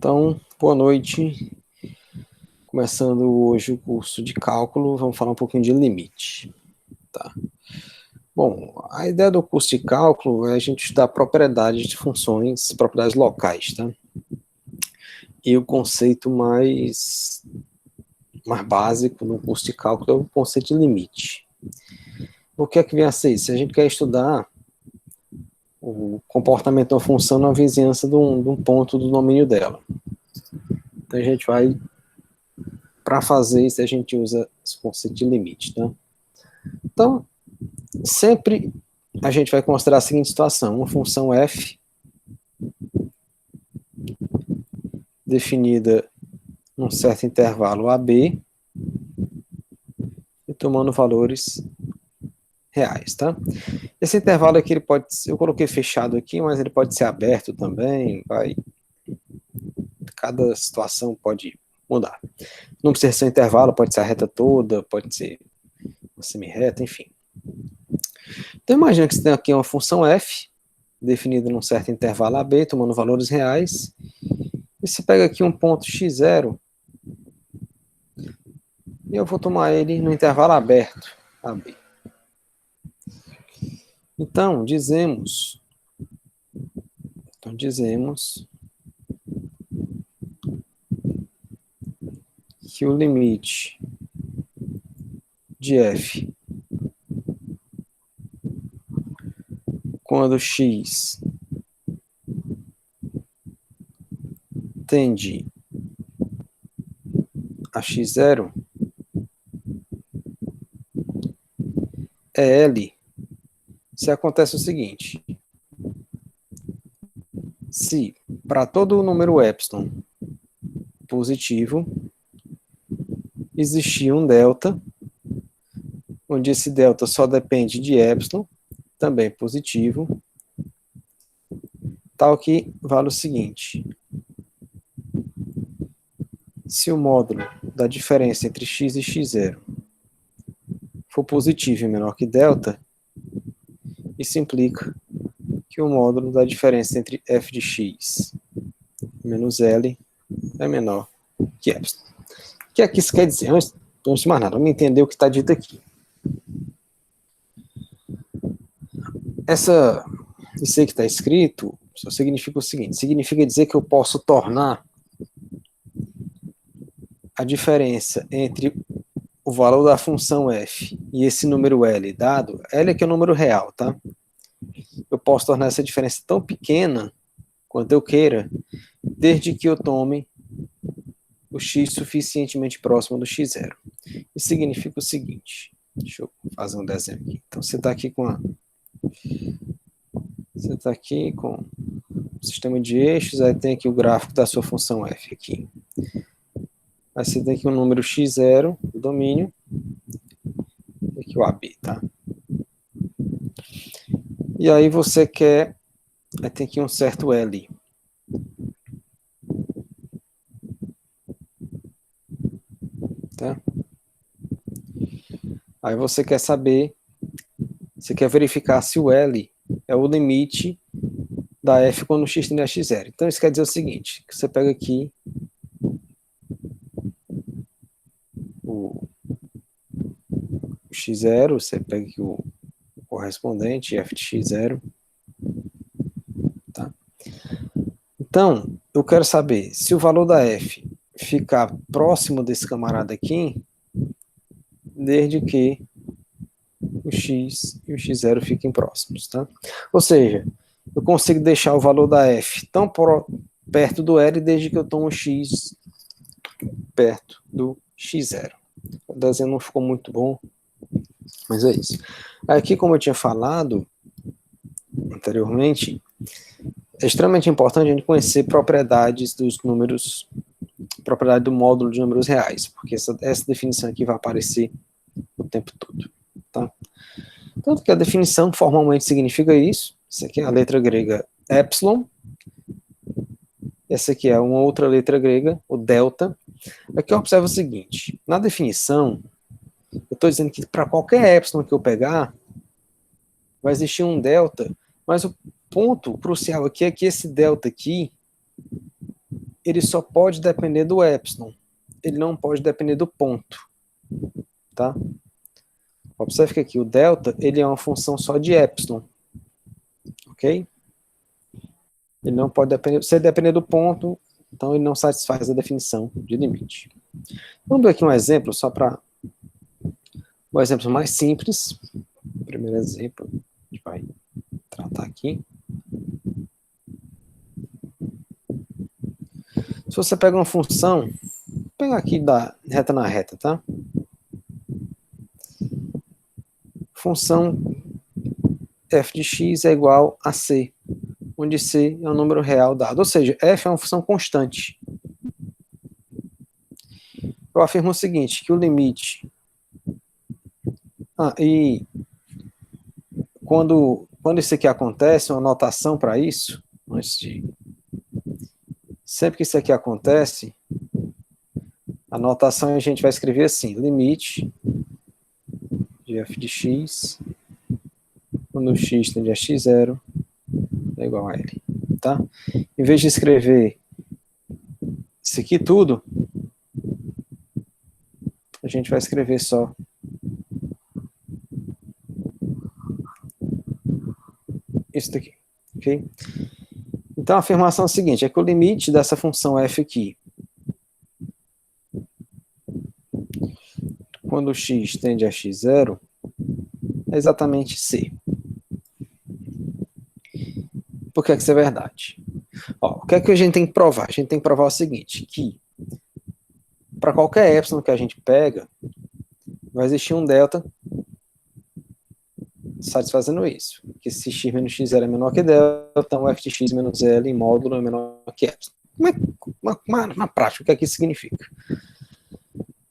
Então, boa noite. Começando hoje o curso de cálculo, vamos falar um pouquinho de limite. Tá? Bom, a ideia do curso de cálculo é a gente estudar propriedades de funções, propriedades locais, tá? E o conceito mais básico no curso de cálculo é o conceito de limite. O que é que vem a ser isso? Se a gente quer estudar o comportamento de uma função na vizinhança de um ponto do domínio dela. Então a gente vai, para fazer isso, a gente usa esse conceito de limite, tá? Então, sempre a gente vai considerar a seguinte situação: uma função f definida num certo intervalo AB e tomando valores reais, tá? Esse intervalo aqui, ele pode ser, eu coloquei fechado aqui, mas ele pode ser aberto também, cada situação pode mudar. Não precisa ser um intervalo, pode ser a reta toda, pode ser uma semirreta, enfim. Então imagina que você tem aqui uma função f definida num certo intervalo AB, tomando valores reais, e se pega aqui um ponto x0, e eu vou tomar ele no intervalo aberto, AB. Então, dizemos que o limite de f quando x tende a x0 é L se acontece o seguinte: se para todo número epsilon positivo existir um delta, onde esse delta só depende de epsilon, também positivo, tal que vale o seguinte: se o módulo da diferença entre x e x0 for positivo e menor que delta, isso implica que o módulo da diferença entre f de x menos L é menor que epsilon. O que é que isso quer dizer? Antes de mais nada, vamos entender o que está dito aqui. Isso aí que está escrito só significa o seguinte: significa dizer que eu posso tornar a diferença entre o valor da função f e esse número L dado, L aqui é o número real, tá? Eu posso tornar essa diferença tão pequena quanto eu queira, desde que eu tome o x suficientemente próximo do x0. Isso significa o seguinte: deixa eu fazer um desenho aqui. Então você está aqui com o sistema de eixos, aí tem aqui o gráfico da sua função f aqui. Aí você tem aqui o número x0 do domínio, e aqui o AB, tá? E aí você quer, aí tem aqui um certo L. Tá? Aí você quer saber, você quer verificar se o L é o limite da f quando o x tende a x0. Então isso quer dizer o seguinte: que você pega aqui o x0, você pega aqui o correspondente, f de x0. Tá? Então, eu quero saber se o valor da f ficar próximo desse camarada aqui, desde que o x e o x0 fiquem próximos. Tá? Ou seja, eu consigo deixar o valor da f tão perto do L desde que eu tomo o x perto do x0. O desenho não ficou muito bom, mas é isso. Aqui, como eu tinha falado anteriormente, é extremamente importante a gente conhecer propriedades dos números, propriedade do módulo de números reais, porque essa definição aqui vai aparecer o tempo todo. Tá? Tanto que a definição formalmente significa isso. Isso aqui é a letra grega epsilon. Essa aqui é uma outra letra grega, o delta. Aqui observa o seguinte: na definição, eu estou dizendo que para qualquer epsilon que eu pegar, vai existir um delta, mas o ponto crucial aqui é que esse delta aqui ele só pode depender do epsilon. Ele não pode depender do ponto. Tá? Observe que aqui o delta, ele é uma função só de epsilon. Ok? Ele não pode depender, se ele depender do ponto, então ele não satisfaz a definição de limite. Vamos ver aqui um exemplo, só para um exemplo mais simples. Primeiro exemplo, a gente vai tratar aqui. Se você pega uma função, vou pegar aqui da reta na reta, tá? Função f de x é igual a c, onde c é um número real dado, ou seja, f é uma função constante. Eu afirmo o seguinte, que o limite... e quando isso aqui acontece, uma notação para isso, sempre que isso aqui acontece, a notação a gente vai escrever assim, limite de f de x, quando x tende a x0, é igual a L, tá? Em vez de escrever isso aqui tudo, a gente vai escrever só isso daqui, ok? Então, a afirmação é a seguinte, é que o limite dessa função f aqui, quando x tende a x0, é exatamente c. Por que isso é verdade? Ó, o que é que a gente tem que provar? A gente tem que provar o seguinte, que para qualquer epsilon que a gente pega, vai existir um delta satisfazendo isso. Que se x menos x0 é menor que delta, então f de x menos L em módulo é menor que epsilon. Na prática, o que é que isso significa?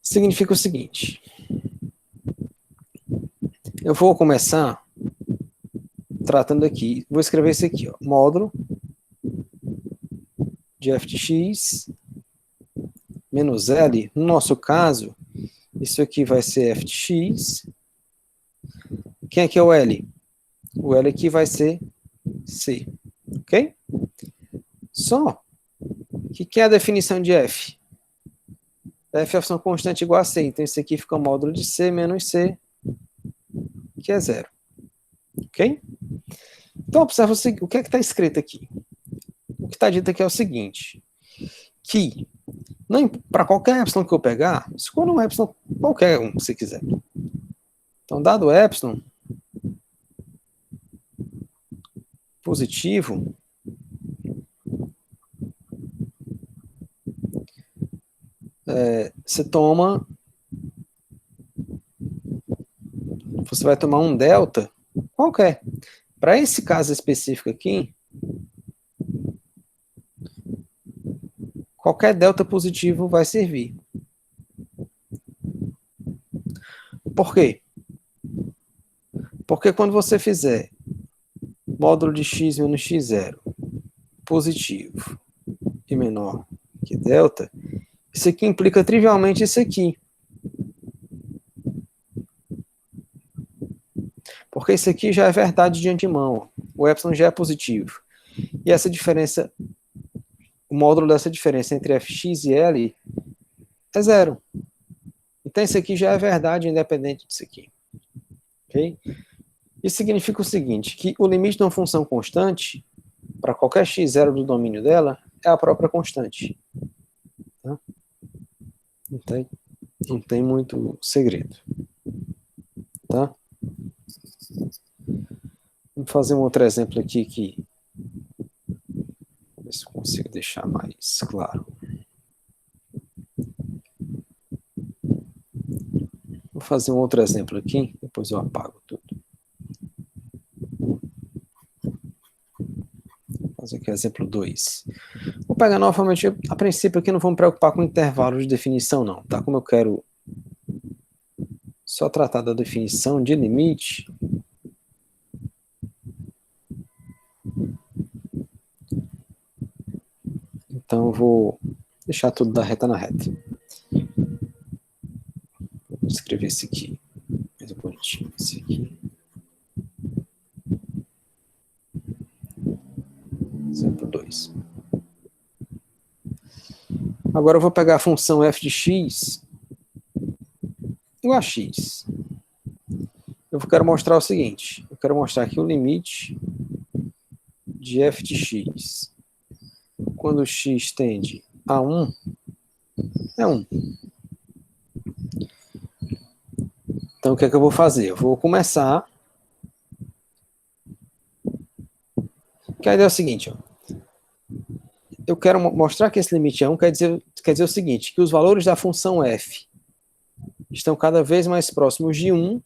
Significa o seguinte. Eu vou começar tratando aqui, vou escrever isso aqui, ó, módulo de f de x menos L. No nosso caso, isso aqui vai ser f de x. Quem é que é o L? O L aqui vai ser C. Ok? Só que é a definição de F? F é a função constante igual a C. Então, isso aqui fica o módulo de C menos C, que é 0. Ok? Então, observa o que é que está escrito aqui. O que está dito aqui é o seguinte, que para qualquer epsilon que eu pegar, escolha um epsilon, qualquer um, se quiser. Então, dado epsilon positivo, você vai tomar um delta qualquer. Para esse caso específico aqui, qualquer delta positivo vai servir. Por quê? Porque quando você fizer módulo de x menos x0 positivo e menor que delta, isso aqui implica trivialmente isso aqui. Porque isso aqui já é verdade de antemão. O epsilon já é positivo. E essa diferença, o módulo dessa diferença entre fx e L é 0. Então isso aqui já é verdade independente disso aqui. Ok? Isso significa o seguinte, que o limite de uma função constante, para qualquer x0 do domínio dela, é a própria constante. Tá? Não tem muito segredo. Tá? Vamos fazer um outro exemplo aqui que ver se eu consigo deixar mais claro. Vou fazer um outro exemplo aqui, depois eu apago tudo. Vou fazer aqui o exemplo 2. Vou pegar novamente, a princípio aqui não vou me preocupar com intervalos de definição não, tá? Como eu quero só tratar da definição de limite, então eu vou deixar tudo da reta na reta. Vou escrever esse aqui, mais bonitinho, esse aqui. Exemplo 2. Agora eu vou pegar a função f de x igual a x. Eu quero mostrar o seguinte, eu quero mostrar aqui o limite de f de x. Quando x tende a 1, é 1. Então, o que é que eu vou fazer? Eu vou começar... Que a ideia é o seguinte, ó. Eu quero mostrar que esse limite é 1, quer dizer o seguinte, que os valores da função f estão cada vez mais próximos de 1,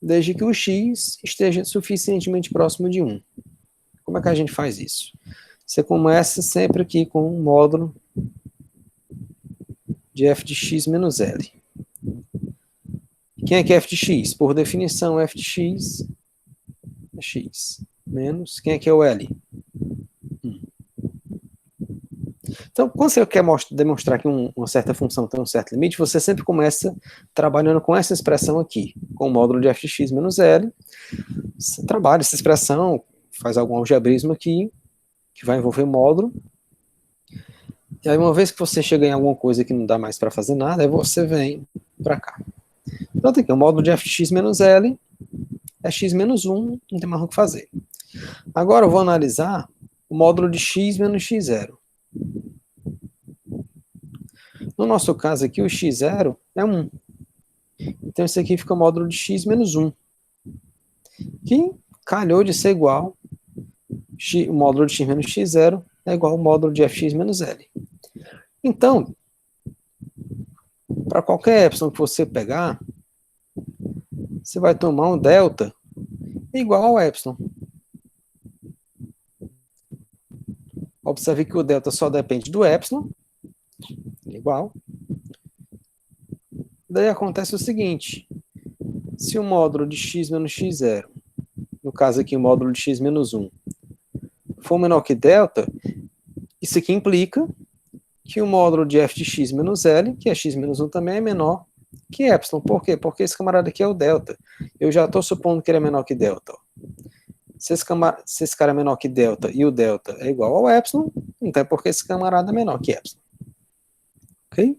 desde que o x esteja suficientemente próximo de 1. Como é que a gente faz isso? Você começa sempre aqui com um módulo de f de x menos L. Quem é que é f de x? Por definição, f de x é x. Menos, quem é que é o L? 1. Então, quando você quer demonstrar que uma certa função tem um certo limite, você sempre começa trabalhando com essa expressão aqui, com o módulo de f de x menos L. Você trabalha essa expressão, faz algum algebrismo aqui, que vai envolver módulo. E aí, uma vez que você chega em alguma coisa que não dá mais para fazer nada, aí você vem para cá. Então, tem aqui o módulo de f de x menos L é x menos 1, não tem mais o que fazer. Agora eu vou analisar o módulo de x menos x0. No nosso caso aqui, o x0 é 1. Então, esse aqui fica o módulo de x menos 1. Que calhou de ser igual, o módulo de x menos x0 é igual ao módulo de fx menos L. Então, para qualquer epsilon que você pegar, você vai tomar um delta igual ao epsilon. Observe que o delta só depende do epsilon, igual. Daí acontece o seguinte, se o módulo de x menos x0, no caso aqui o módulo de x menos 1, for menor que delta, isso aqui implica que o módulo de f de x menos L, que é x menos 1 também, é menor que epsilon. Por quê? Porque esse camarada aqui é o delta. Eu já estou supondo que ele é menor que delta. Se esse cara é menor que delta e o delta é igual ao epsilon, então é porque esse camarada é menor que epsilon. Ok?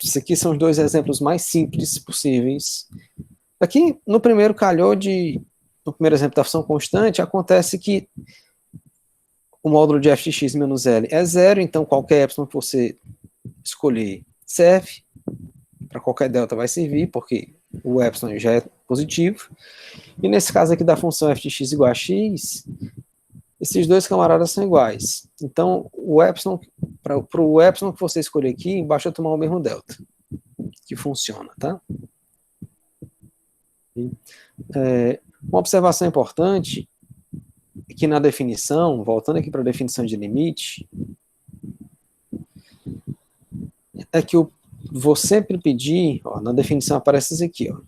Esses aqui são os dois exemplos mais simples possíveis. Aqui, no primeiro no primeiro exemplo da função constante, acontece que o módulo de f de x menos L é 0, então qualquer epsilon que você escolher serve, para qualquer delta vai servir, porque o epsilon já é positivo. E nesse caso aqui da função f de x igual a x, esses dois camaradas são iguais. Então, para o epsilon que você escolher aqui, basta tomar o mesmo delta, que funciona, tá? Uma observação importante é que na definição, voltando aqui para a definição de limite, é que eu vou sempre pedir, ó, na definição aparece isso aqui, ó,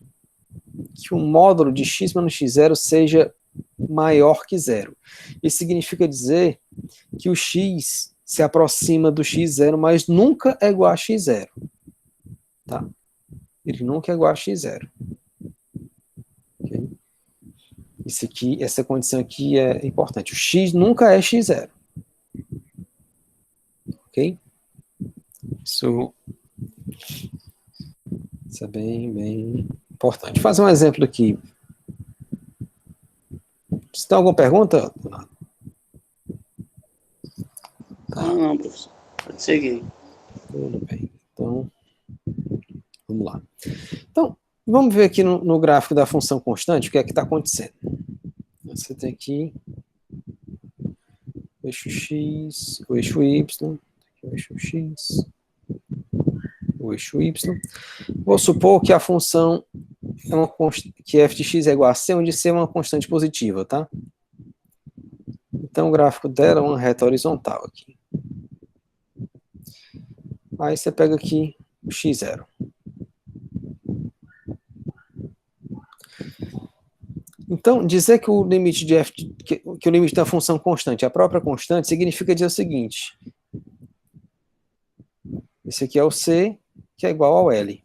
que o módulo de x menos x0 seja maior que 0. Isso significa dizer que o x se aproxima do x0, mas nunca é igual a x0. Tá? Ele nunca é igual a x0. Okay? Essa condição aqui é importante. O x nunca é x0. Ok? Isso é bem importante. Vou fazer um exemplo aqui. Você tem alguma pergunta, Donato? Tá. Não, professor. Pode seguir. Tudo bem. Então, vamos lá. Então, vamos ver aqui no gráfico da função constante o que é que está acontecendo. Você tem aqui o eixo x, o eixo y, o eixo x, o eixo y. Vou supor que a função que f de x é igual a c, onde c é uma constante positiva, tá? Então, o gráfico dela é uma reta horizontal aqui. Aí você pega aqui o x0. Então, dizer que o limite de f, que o limite da função constante é a própria constante, significa dizer o seguinte. Esse aqui é o c, que é igual ao L.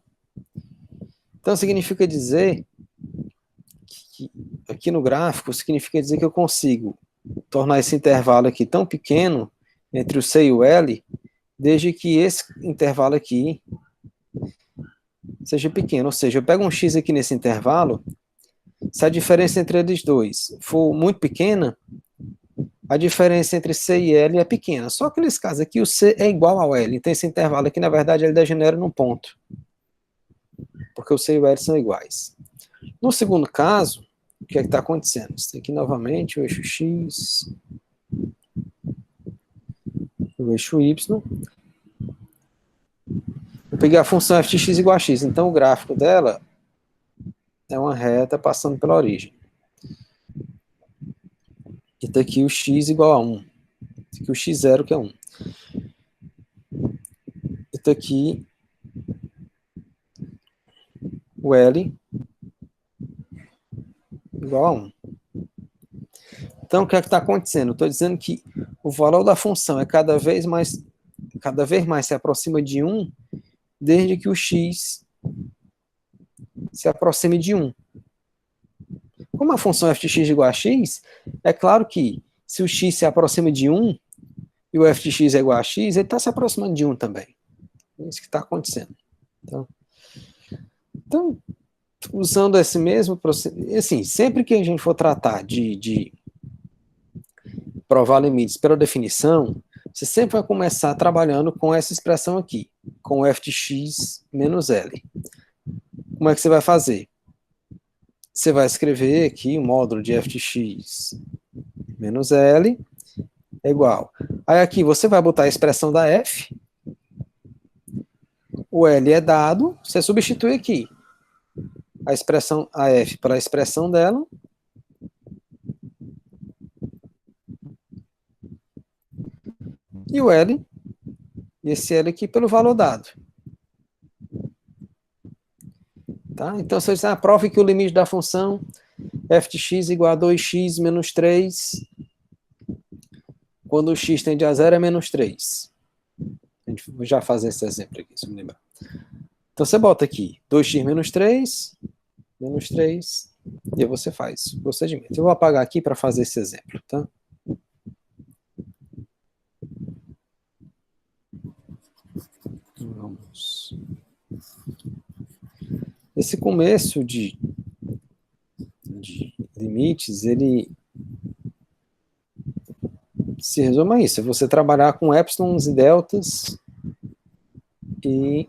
Então, significa dizer que aqui no gráfico, significa dizer que eu consigo tornar esse intervalo aqui tão pequeno entre o C e o L, desde que esse intervalo aqui seja pequeno. Ou seja, eu pego um x aqui nesse intervalo, se a diferença entre eles dois for muito pequena, a diferença entre C e L é pequena. Só que nesse caso aqui, o C é igual ao L. Então, esse intervalo aqui, na verdade, ele degenera num ponto. Porque o C e o L são iguais. No segundo caso, o que é que está acontecendo? Isso aqui, novamente, o eixo X, o eixo Y. Eu peguei a função f de x igual a x. Então, o gráfico dela é uma reta passando pela origem. E tá aqui o x igual a 1. Tá aqui o x0, que é 1. E tá aqui o L igual a 1. Então, o que é que está acontecendo? Eu estou dizendo que o valor da função é cada vez mais se aproxima de 1, desde que o x se aproxime de 1. Como a função f de x igual a x, é claro que se o x se aproxima de 1 e o f de x é igual a x, ele está se aproximando de 1 também. É isso que está acontecendo. Então, usando esse mesmo procedimento, assim, sempre que a gente for tratar de provar limites pela definição, você sempre vai começar trabalhando com essa expressão aqui, com f de x menos L. Como é que você vai fazer? Você vai escrever aqui o módulo de f de x menos L é igual. Aí aqui você vai botar a expressão da f, o L é dado, você substitui aqui a f para a expressão dela, e o L, e esse L aqui pelo valor dado. Tá? Então, se eu disser, prove que o limite da função f de x igual a 2x menos 3, quando o x tende a 0 é menos 3. A gente vai já fazer esse exemplo aqui, se me lembrar. Então, você bota aqui 2x menos 3, e aí você faz o procedimento. Eu vou apagar aqui para fazer esse exemplo, tá? Vamos. Esse começo de limites, ele se resume a isso, é você trabalhar com épsilons e deltas e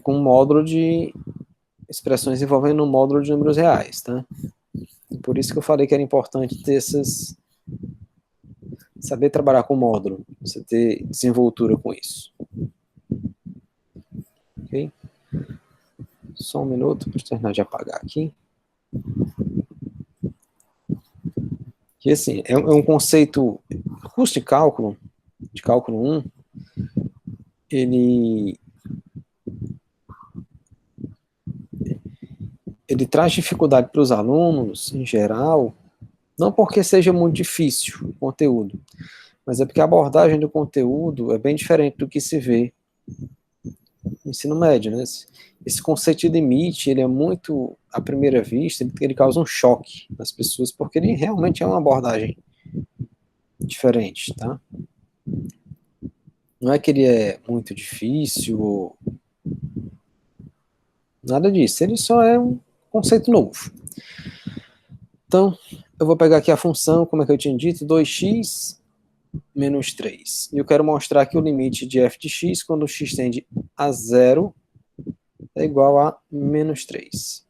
com um módulo de expressões envolvendo um módulo de números reais, tá? Por isso que eu falei que era importante ter saber trabalhar com módulo, você ter desenvoltura com isso. Ok? Só um minuto para terminar de apagar aqui. Que assim, é um conceito, o curso de cálculo 1, ele traz dificuldade para os alunos, em geral, não porque seja muito difícil o conteúdo, mas é porque a abordagem do conteúdo é bem diferente do que se vê no ensino médio, né? Esse conceito de limite, ele é muito, à primeira vista, ele causa um choque nas pessoas, porque ele realmente é uma abordagem diferente, tá? Não é que ele é muito difícil, nada disso, ele só é um conceito novo. Então, eu vou pegar aqui a função, como é que eu tinha dito, 2x menos 3. E eu quero mostrar que o limite de f de x, quando o x tende a 0, é igual a menos 3.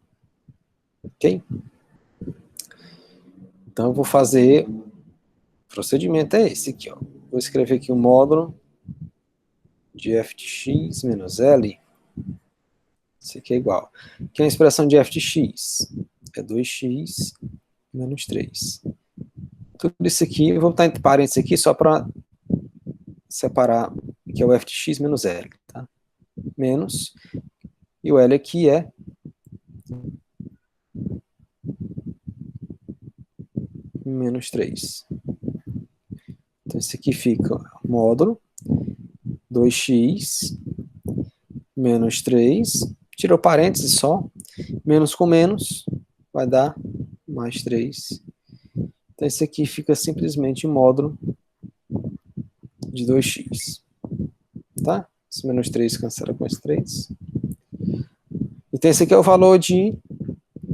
Ok? Então, eu vou fazer... O procedimento é esse aqui, ó. Vou escrever aqui o módulo de f de x menos L. Isso aqui é igual. Que é a expressão de f de x. É 2x menos 3. Tudo isso aqui, eu vou botar entre parênteses aqui só para separar, que é o f de x menos L. Tá? Menos, e o L aqui é menos 3. Então, isso aqui fica módulo 2x menos 3, tirou parênteses só, menos com menos vai dar mais 3. Então, esse aqui fica simplesmente módulo de 2x. Tá? Esse menos 3 cancela com esse 3. Então, esse aqui é o valor de...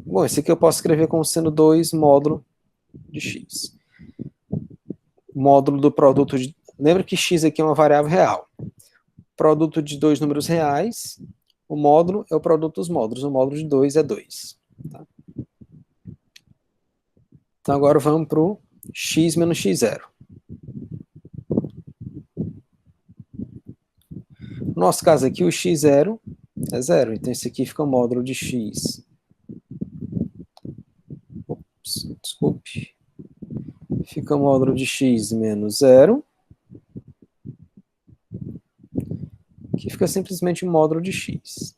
Bom, esse aqui eu posso escrever como sendo 2 módulo de x. Módulo do produto de... Lembra que x aqui é uma variável real. Produto de dois números reais. O módulo é o produto dos módulos. O módulo de 2 é 2. Tá? Então, agora vamos para o x menos x0. No nosso caso aqui, o x0 é 0. Então, esse aqui fica o módulo de x. Ops, desculpe. Fica o módulo de x menos 0. Que fica simplesmente o módulo de x.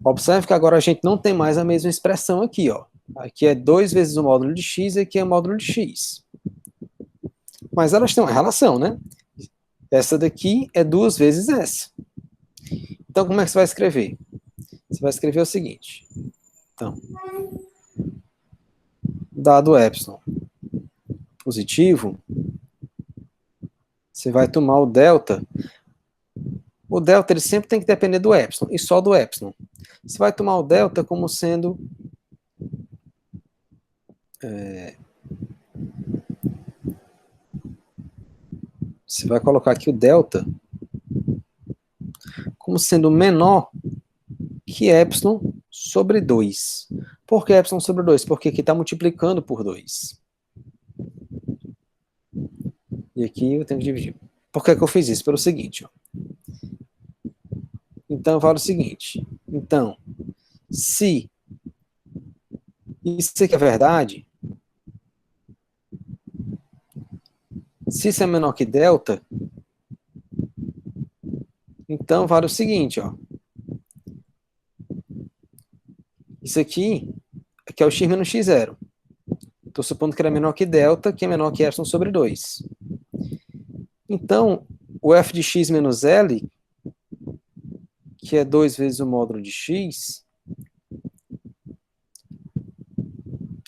Observe que agora a gente não tem mais a mesma expressão aqui, ó. Aqui é 2 vezes o módulo de x e aqui é o módulo de x. Mas elas têm uma relação, né? Essa daqui é 2 vezes essa. Então, como é que você vai escrever? Você vai escrever o seguinte. Então, dado epsilon positivo, você vai tomar o delta. O delta ele sempre tem que depender do epsilon, e só do epsilon. Você vai tomar o delta como sendo... Você vai colocar aqui o delta como sendo menor que epsilon sobre 2. Por que epsilon sobre 2? Porque aqui está multiplicando por 2. E aqui eu tenho que dividir. Por que eu fiz isso? Pelo seguinte. Ó. Então, vale o seguinte. Então, se isso aqui é verdade, se isso é menor que delta, então vale o seguinte, ó. Isso aqui é o x menos x0. Estou supondo que era menor que delta, que é menor que epsilon sobre 2. Então, o f de x menos L, que é 2 vezes o módulo de x,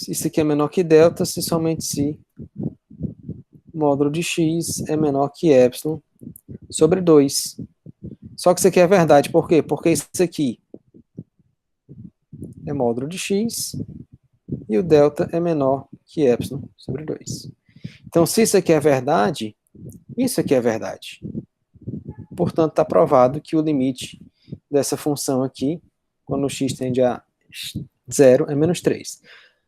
isso aqui é menor que delta, se somente se o módulo de x é menor que epsilon sobre 2. Só que isso aqui é verdade, por quê? Porque isso aqui é módulo de x e o delta é menor que epsilon sobre 2. Então, se isso aqui é verdade, isso aqui é verdade. Portanto, está provado que o limite dessa função aqui, quando o x tende a 0, é menos 3.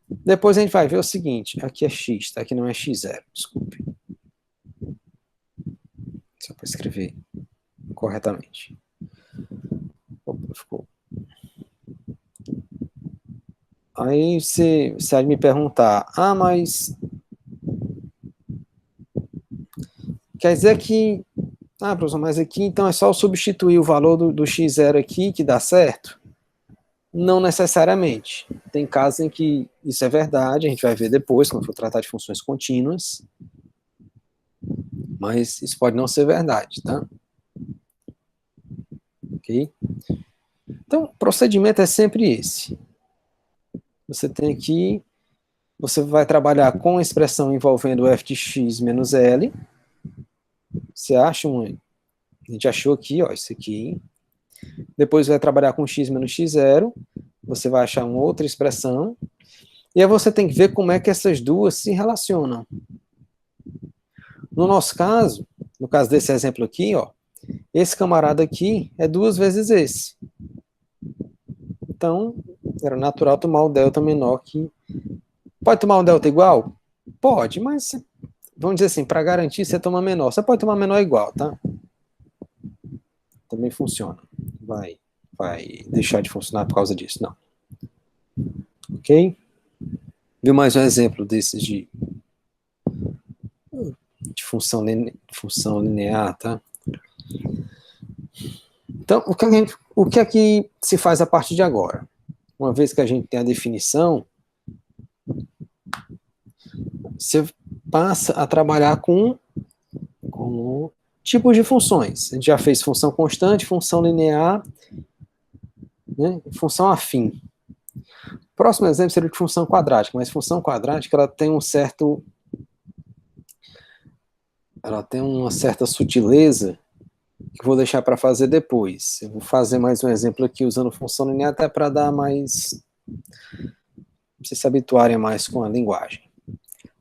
Depois a gente vai ver o seguinte, aqui é x, tá? Aqui não é x0, desculpe. Só para escrever corretamente. Opa, ficou. Aí você vai me perguntar, mas quer dizer que, professor, mas aqui então é só substituir o valor do x0 aqui que dá certo? Não necessariamente. Tem casos em que isso é verdade, a gente vai ver depois, quando for tratar de funções contínuas, mas isso pode não ser verdade, tá? Ok? Então, o procedimento é sempre esse. Você tem aqui, você vai trabalhar com a expressão envolvendo o f de x menos L. Você acha a gente achou aqui, ó, isso aqui. Depois vai trabalhar com x menos x0. Você vai achar uma outra expressão. E aí você tem que ver como é que essas duas se relacionam. No nosso caso, no caso desse exemplo aqui, ó, esse camarada aqui é 2 vezes esse. Então, era natural tomar o delta menor que... Pode tomar um delta igual? Pode, mas vamos dizer assim, para garantir, você toma menor. Você pode tomar menor igual, tá? Também funciona. Vai deixar de funcionar por causa disso, não. Ok? Viu mais um exemplo desses de função linear, tá? Então, o que é que se faz a partir de agora? Uma vez que a gente tem a definição, você passa a trabalhar com tipos de funções. A gente já fez função constante, função linear, né, função afim. Próximo exemplo seria de função quadrática, mas função quadrática ela tem uma certa sutileza que eu vou deixar para fazer depois. Eu vou fazer mais um exemplo aqui usando função linear até para dar mais, vocês se habituarem mais com a linguagem.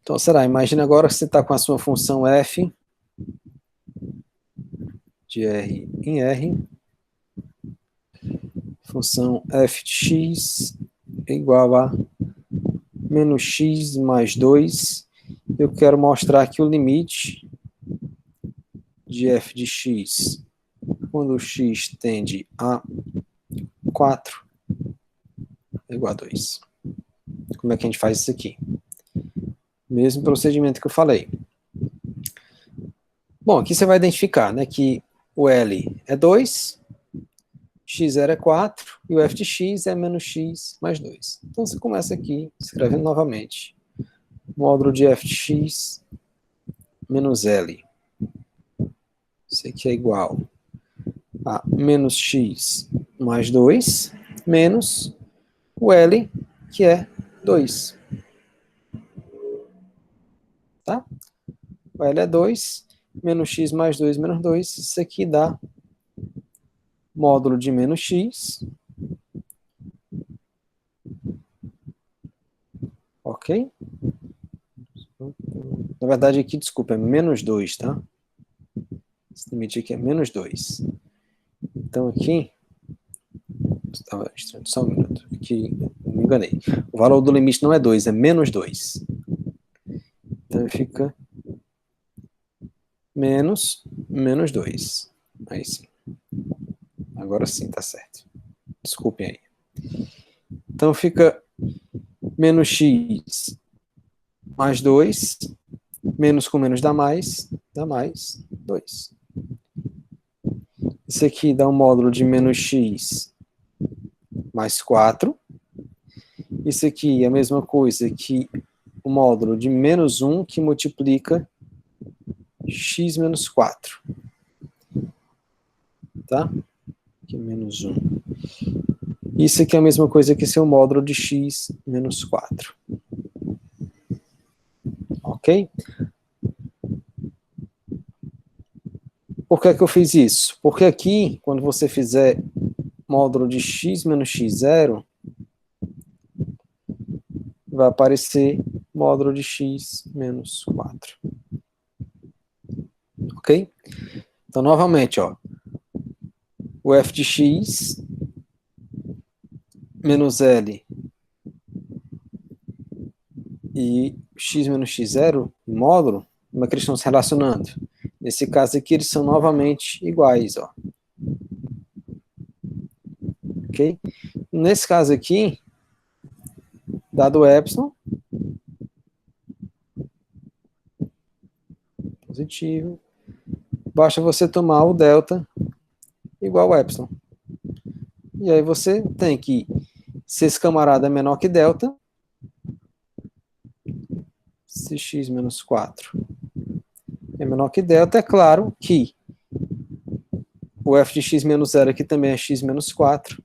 Então, imagina agora que você está com a sua função f de R em R, função f de x é igual a menos x mais 2. Eu quero mostrar que o limite de f de x, quando o x tende a 4, é igual a 2. Como é que a gente faz isso aqui? Mesmo procedimento que eu falei. Bom, aqui você vai identificar, né, que o L é 2, x0 é 4, e o f de x é menos x mais 2. Então você começa aqui, escrevendo novamente. Módulo de f de x menos L. Isso aqui é igual a menos x mais 2, menos o L, que é 2. Tá? O L é 2, menos x mais 2 menos 2. Isso aqui dá módulo de menos x. Ok? Na verdade aqui, desculpa, é menos 2, tá? Esse limite aqui é menos 2. Então aqui, só um minuto, aqui me enganei. O valor do limite não é 2, é menos 2. Então fica menos 2. Aí sim. Agora sim, tá certo. Desculpem aí. Então fica menos x mais 2, menos com menos dá mais 2. Isso aqui dá um módulo de menos x mais 4. Isso aqui é a mesma coisa que o módulo de menos 1 que multiplica x menos 4. Tá? Aqui menos 1. Isso aqui é a mesma coisa que seu módulo de x menos 4. Ok? Por que eu fiz isso? Porque aqui, quando você fizer módulo de x menos x0, vai aparecer módulo de x menos 4. Ok? Então, novamente, ó, o f de x menos L e x menos x0, módulo, como é que eles estão se relacionando? Nesse caso aqui, eles são novamente iguais, ó. Ok? Nesse caso aqui, dado o epsilon, positivo, basta você tomar o delta igual a epsilon. E aí você tem que, se esse camarada é menor que delta, se x menos 4 é menor que delta, é claro que o f de x menos 0 aqui também é x menos 4,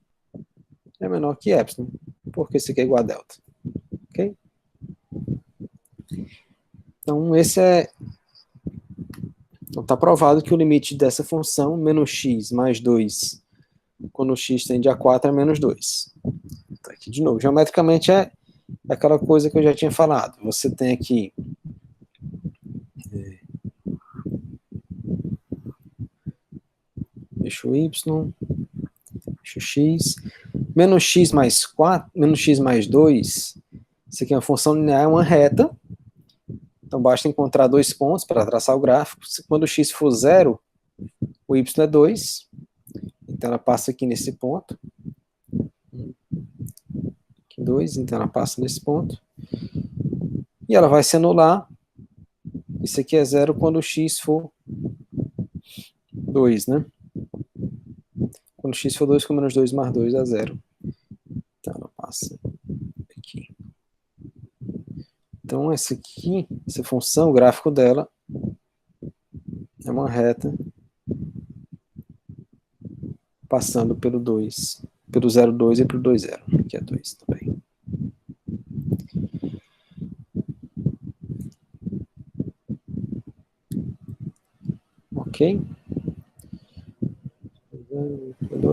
é menor que epsilon, porque isso aqui é igual a delta. Ok? Então, esse é... Então, está provado que o limite dessa função, menos x mais 2, quando x tende a 4, é menos 2. Então, aqui de novo, geometricamente é aquela coisa que eu já tinha falado. Você tem aqui... Deixa o y, deixa o x. Menos x mais 4, menos x mais 2, isso aqui é uma função linear, é uma reta. Então, basta encontrar dois pontos para traçar o gráfico. Quando o x for 0, o y é 2. Então, ela passa aqui nesse ponto. Aqui 2, então ela passa nesse ponto. E ela vai se anular. Isso aqui é 0 quando o x for 2, né? Quando x for 2, com menos 2 mais 2 é 0. Então, ela passa aqui. Então, essa função, o gráfico dela é uma reta passando pelo 2, pelo 0,2 e pelo 2,0, que é 2 também. Ok?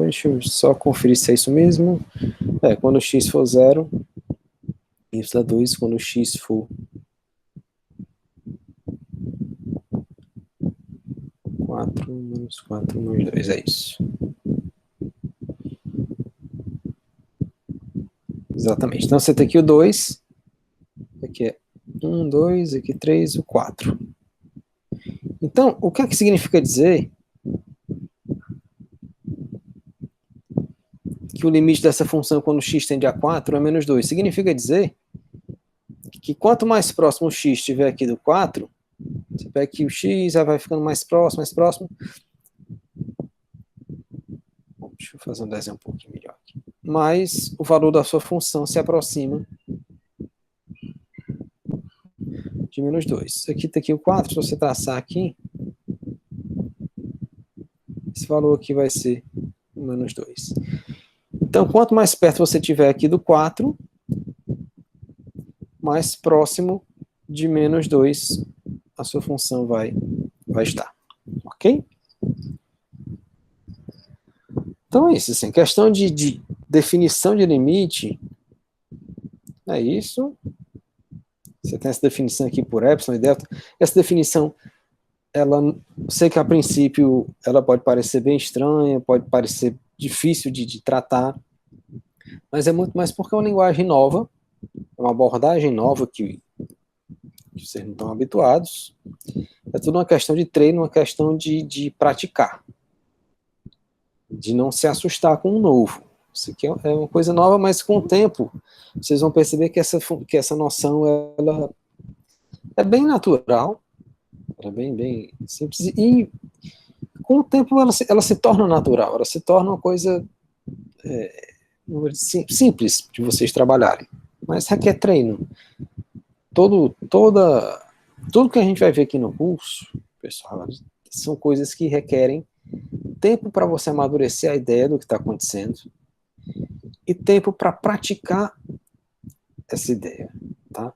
Deixa eu só conferir se é isso mesmo. Quando x for 0, y dá 2. Quando x for 4, menos 4, menos 2, é isso. Exatamente. Então, você tem aqui o 2, aqui é 1, 2, aqui 3, o 4. Então, o que é que significa dizer que o limite dessa função quando x tende a 4 é menos 2? Significa dizer que quanto mais próximo o x estiver aqui do 4, você pega aqui o x, já vai ficando mais próximo, mais próximo. Deixa eu fazer um desenho um pouquinho melhor aqui. Mas o valor da sua função se aproxima de menos 2. Aqui está aqui o 4, se você traçar aqui, esse valor aqui vai ser menos 2. Então, quanto mais perto você tiver aqui do 4, mais próximo de menos 2 a sua função vai estar. Ok? Então é isso, assim, questão de definição de limite, é isso. Você tem essa definição aqui por epsilon e delta. Essa definição, eu sei que a princípio ela pode parecer bem estranha, pode parecer difícil de tratar, mas é muito mais porque é uma linguagem nova, é uma abordagem nova que vocês não estão habituados. É tudo uma questão de treino, uma questão de praticar, de não se assustar com o novo. Isso aqui é uma coisa nova, mas com o tempo vocês vão perceber que essa noção ela é bem natural, ela é bem simples, e com o tempo ela se torna natural, ela se torna uma coisa simples de vocês trabalharem, mas requer treino. Tudo que a gente vai ver aqui no curso, pessoal, são coisas que requerem tempo para você amadurecer a ideia do que está acontecendo e tempo para praticar essa ideia, tá?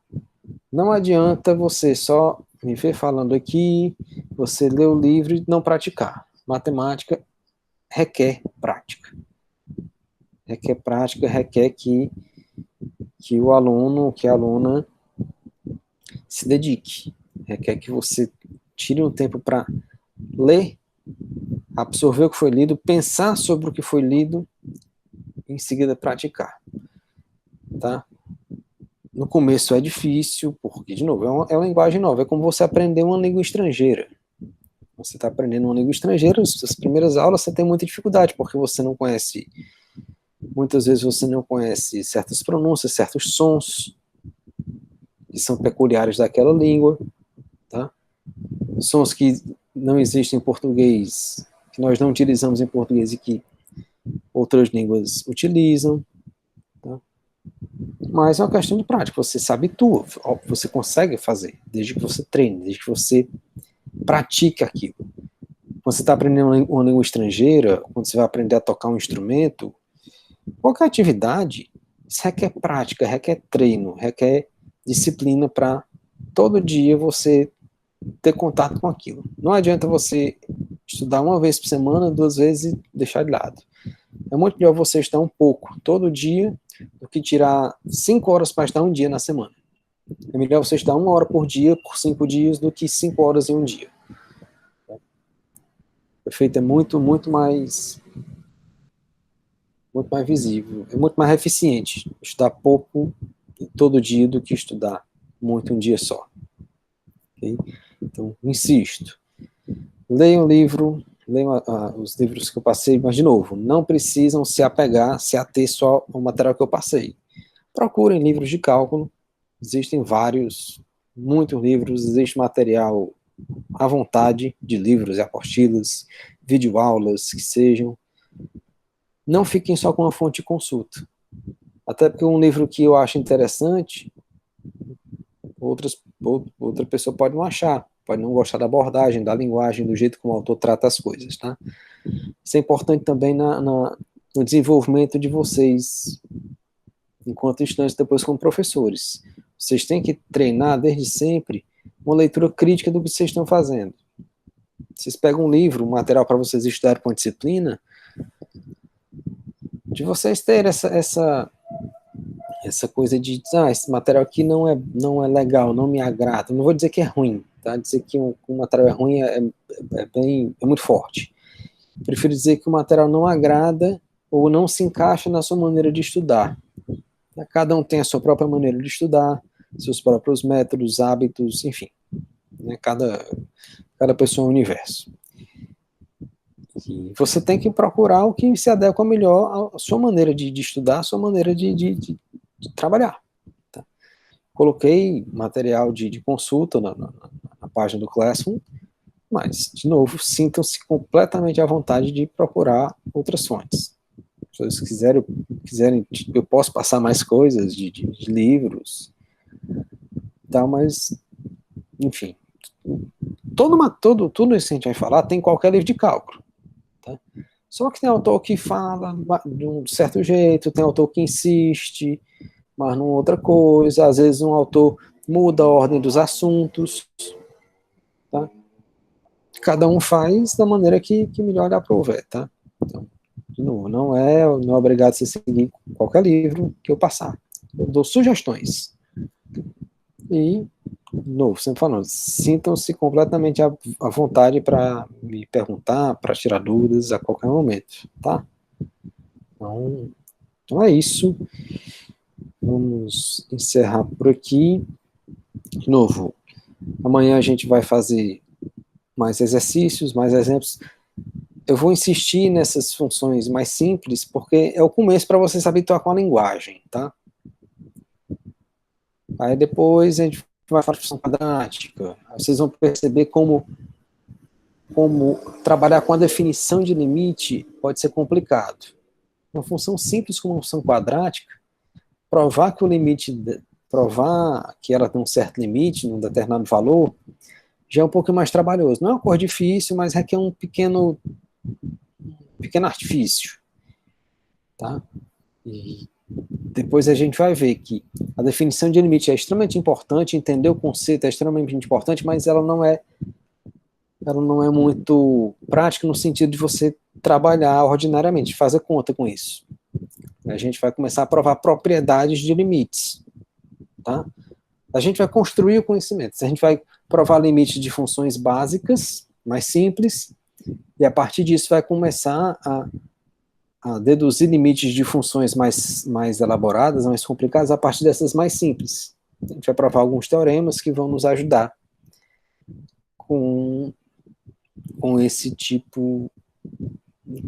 Não adianta você só me ver falando aqui, você ler o livro e não praticar. Matemática requer prática. Requer prática, requer que o aluno, que a aluna se dedique. Requer que você tire um tempo para ler, absorver o que foi lido, pensar sobre o que foi lido e em seguida praticar. Tá? No começo é difícil, porque, de novo, é uma linguagem nova. É como você aprender uma língua estrangeira. Você está aprendendo uma língua estrangeira, as primeiras aulas você tem muita dificuldade, porque você não conhece, muitas vezes você não conhece certas pronúncias, certos sons que são peculiares daquela língua, tá? Sons que não existem em português, que nós não utilizamos em português e que outras línguas utilizam, tá? Mas é uma questão de prática, você se habitua, você consegue fazer, desde que você treine, desde que você pratique aquilo. Quando você está aprendendo uma língua estrangeira, quando você vai aprender a tocar um instrumento, qualquer atividade, isso requer prática, requer treino, requer disciplina para todo dia você ter contato com aquilo. Não adianta você estudar uma vez por semana, 2 vezes e deixar de lado. É muito melhor você estudar um pouco todo dia do que tirar 5 horas para estudar um dia na semana. É melhor você estudar 1 hora por dia, por 5 dias, do que 5 horas em um dia. O efeito é muito mais visível, é muito mais eficiente estudar pouco todo dia do que estudar muito um dia só. Okay? Então, insisto, leiam o livro, leiam os livros que eu passei, mas, de novo, não precisam se ater só ao material que eu passei. Procurem livros de cálculo, existem muitos livros, existe material à vontade de livros e apostilas, videoaulas, que sejam. Não fiquem só com uma fonte de consulta. Até porque um livro que eu acho interessante, outra pessoa pode não achar, pode não gostar da abordagem, da linguagem, do jeito como o autor trata as coisas, tá? Isso é importante também no desenvolvimento de vocês, enquanto estudantes, depois como professores. Vocês têm que treinar desde sempre uma leitura crítica do que vocês estão fazendo. vocês pegam um livro, um material para vocês estudarem com a disciplina, de vocês terem essa coisa de, esse material aqui não é legal, não me agrada. Não vou dizer que é ruim, tá? Dizer que um material é ruim é muito forte. Prefiro dizer que o material não agrada ou não se encaixa na sua maneira de estudar. Cada um tem a sua própria maneira de estudar, seus próprios métodos, hábitos, enfim. Né? Cada pessoa é um universo. E você tem que procurar o que se adequa melhor à sua maneira de estudar, à sua maneira de trabalhar. Tá? Coloquei material de consulta na página do Classroom, mas, de novo, sintam-se completamente à vontade de procurar outras fontes. Se vocês quiserem, eu posso passar mais coisas de livros, tá, mas, enfim, tudo isso que a gente vai falar tem em qualquer livro de cálculo. Tá? Só que tem autor que fala de um certo jeito, tem autor que insiste, mas numa outra coisa, às vezes um autor muda a ordem dos assuntos, tá? Cada um faz da maneira que melhor lhe aprouver, tá? Então, de novo, não é obrigado a você seguir qualquer livro que eu passar. Eu dou sugestões. E, de novo, sempre falando, sintam-se completamente à vontade para me perguntar, para tirar dúvidas a qualquer momento, tá? Então é isso. Vamos encerrar por aqui. De novo, amanhã a gente vai fazer mais exercícios, mais exemplos. Eu vou insistir nessas funções mais simples, porque é o começo para você se habituar com a linguagem, tá? Aí depois a gente vai falar de função quadrática. Aí vocês vão perceber como trabalhar com a definição de limite pode ser complicado. Uma função simples como uma função quadrática, provar que ela tem um certo limite, num determinado valor, já é um pouco mais trabalhoso. Não é uma coisa difícil, mas requer um pequeno artifício. Tá? E depois a gente vai ver que a definição de limite é extremamente importante, entender o conceito é extremamente importante, mas ela não é muito prática no sentido de você trabalhar ordinariamente, fazer conta com isso. A gente vai começar a provar propriedades de limites. Tá? A gente vai construir o conhecimento. A gente vai provar limites de funções básicas, mais simples, e a partir disso vai começar a deduzir limites de funções mais elaboradas, mais complicadas, a partir dessas mais simples. A gente vai provar alguns teoremas que vão nos ajudar com esse tipo,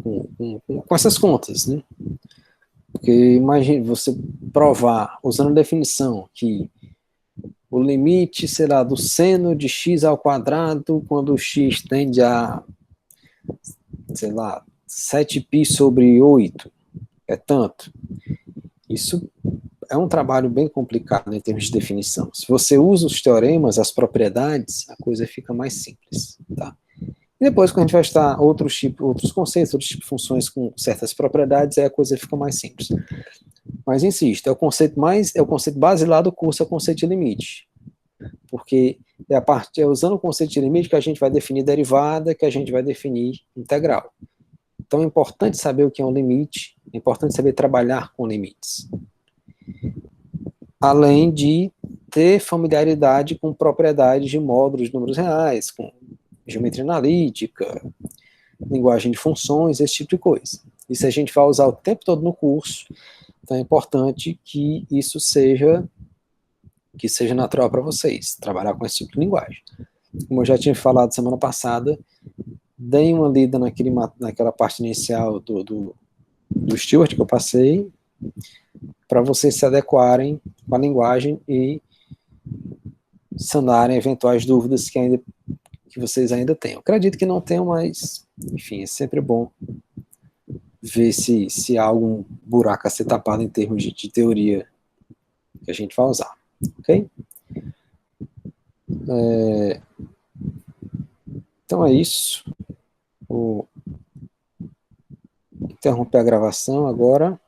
com essas contas, né? Porque imagine você provar, usando a definição, que o limite, sei lá, do seno de x ao quadrado, quando x tende a, sei lá, 7π sobre 8, é tanto. Isso é um trabalho bem complicado em termos de definição. Se você usa os teoremas, as propriedades, a coisa fica mais simples, tá? E depois, quando a gente vai estudar outros conceitos, outros tipos de funções com certas propriedades, aí a coisa fica mais simples. Mas insisto, é o conceito basilar do curso, é o conceito de limite. Porque é usando o conceito de limite que a gente vai definir derivada, que a gente vai definir integral. Então é importante saber o que é um limite, é importante saber trabalhar com limites. Além de ter familiaridade com propriedades de módulos de números reais, com geometria analítica, linguagem de funções, esse tipo de coisa. Isso a gente vai usar o tempo todo no curso, então é importante que isso seja natural para vocês, trabalhar com esse tipo de linguagem. Como eu já tinha falado semana passada, deem uma lida naquela parte inicial do Stewart que eu passei, para vocês se adequarem com a linguagem e sanarem eventuais dúvidas que vocês ainda tenham. Acredito que não tenham, mas, enfim, é sempre bom ver se há algum buraco a ser tapado em termos de teoria que a gente vai usar, ok? Então é isso. Vou interromper a gravação agora.